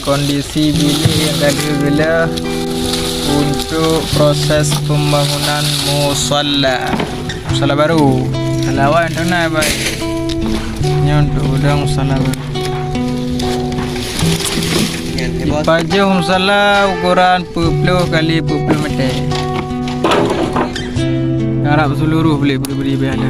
kondisi bilik yang gila untuk proses pembangunan musalla baru. Musalla awal yang tunai baik. Ini untuk udang musalla baru. Pajuh musalla ukuran 40 kali 40 meter. Harap seluruh boleh beri ada.